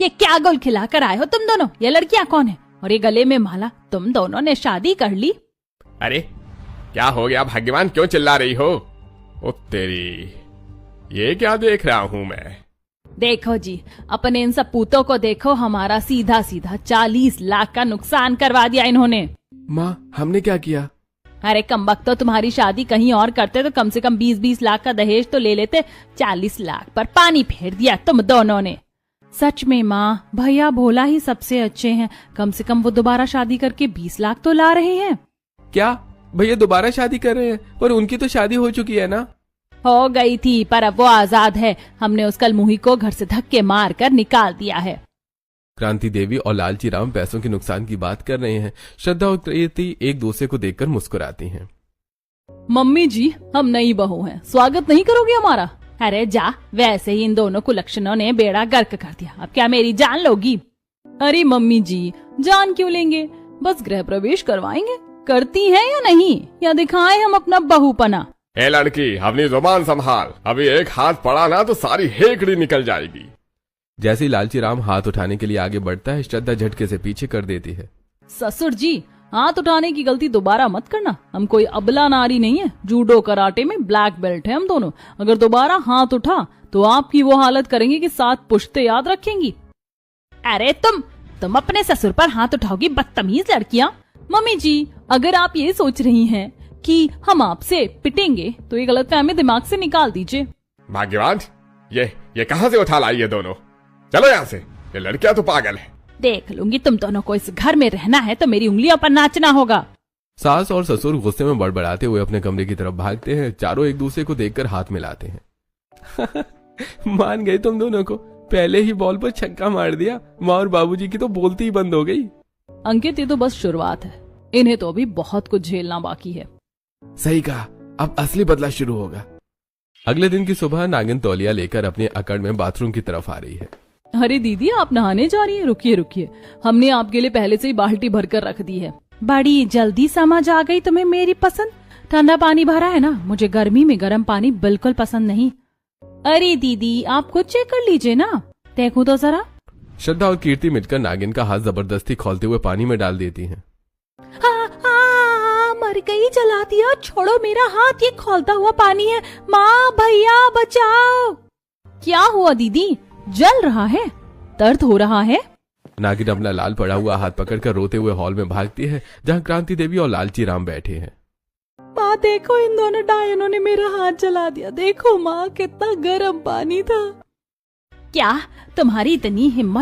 ये क्या गोल खिला कर आए हो तुम दोनों? ये लड़कियां कौन है और ये गले में माला? तुम दोनों ने शादी कर ली? अरे क्या हो गया भाग्यवान, क्यों चिल्ला रही हो? ओ तेरी, ये क्या देख रहा हूँ मैं? देखो जी, अपने इन सब पूतों को देखो, हमारा सीधा सीधा 40 लाख का नुकसान करवा दिया इन्होंने। माँ हमने क्या किया? अरे कमबख्त, तो तुम्हारी शादी कहीं और करते तो कम से कम 20-20 लाख का दहेज तो ले लेते। 40 लाख पर पानी फेर दिया तुम दोनों ने। सच में माँ, भैया भोला ही सबसे अच्छे हैं। कम से कम वो दोबारा शादी करके 20 लाख तो ला रहे हैं। क्या भैया दोबारा शादी कर रहे हैं? पर उनकी तो शादी हो चुकी है ना? हो गई थी, पर अब वो आजाद है। हमने उस कलमुही को घर से धक्के मार कर निकाल दिया है। क्रांति देवी और लालची राम पैसों के नुकसान की बात कर रहे हैं। श्रद्धा और कीर्ति एक दूसरे को देखकर मुस्कुराती हैं। मम्मी जी, हम नई बहू हैं, स्वागत नहीं करोगे हमारा? अरे जा, वैसे ही इन दोनों कुलक्षणों ने बेड़ा गर्क कर दिया, अब क्या मेरी जान लोगी? अरे मम्मी जी, जान क्यों लेंगे, बस गृह प्रवेश करवाएंगे। करती है या नहीं, या दिखाएं हम अपना बहूपना? ए लड़की, अपनी जुबान संभाल, अभी एक हाथ पड़ा ना तो सारी हेकड़ी निकल जाएगी। जैसे ही लालची राम हाथ उठाने के लिए आगे बढ़ता है, श्रद्धा झटके से पीछे कर देती है। ससुर जी, हाथ उठाने की गलती दोबारा मत करना। हम कोई अबला नारी नहीं है, जूडो कराटे में ब्लैक बेल्ट है हम दोनों। अगर दोबारा हाथ उठा तो आपकी वो हालत करेंगे कि 7 पुश्ते याद रखेंगी। अरे तुम अपने ससुर पर हाथ उठाओगी, बदतमीज लड़कियां। मम्मी जी, अगर आप ये सोच रही हैं कि हम आपसे पिटेंगे तो ये गलतफहमी दिमाग से निकाल दीजिए। भाग्यवान, ये कहां से उठा लाई है दोनों? चलो यहाँ से, ये लड़कियां तो पागल है। देख लूंगी, तुम दोनों को इस घर में रहना है तो मेरी उंगलियों पर नाचना होगा। सास और ससुर गुस्से में बड़बड़ाते हुए अपने कमरे की तरफ भागते हैं। चारों एक दूसरे को देखकर हाथ मिलाते हैं। मान गए तुम दोनों को, पहले ही बॉल पर छक्का मार दिया। माँ और बाबूजी की तो बोलती ही बंद हो गई। अंकित, ये तो बस शुरुआत है, इन्हें तो अभी बहुत कुछ झेलना बाकी है। सही कहा, अब असली बदला शुरू होगा। अगले दिन की सुबह नागिन तौलिया लेकर अपने अकड़ में बाथरूम की तरफ आ रही है। अरे दीदी, आप नहाने जा रही हैं? रुकिए, हमने आपके लिए पहले से ही बाल्टी भरकर रख दी है। बड़ी जल्दी समझ आ गई तुम्हें मेरी पसंद। ठंडा पानी भरा है ना, मुझे गर्मी में गर्म पानी बिल्कुल पसंद नहीं। अरे दीदी, आप खुद चेक कर लीजिए ना, देखो तो जरा। श्रद्धा और कीर्ति मिलकर नागिन का हाथ जबरदस्ती खोलते हुए पानी में डाल देती हैं। मर गई, जला दिया, छोड़ो मेरा हाथ, ये खोलता हुआ पानी है। माँ भैया बचाओ। क्या हुआ दीदी, जल रहा है? दर्द हो रहा है? नागिन अपना लाल पड़ा हुआ हाथ पकड़कर रोते हुए हॉल में भागती है, जहाँ क्रांति देवी और लालची राम बैठे हैं। माँ देखो, इन दोनों डायनों ने मेरा हाथ जला दिया। देखो माँ, कितना गर्म पानी था। क्या तुम्हारी इतनी हिम्मत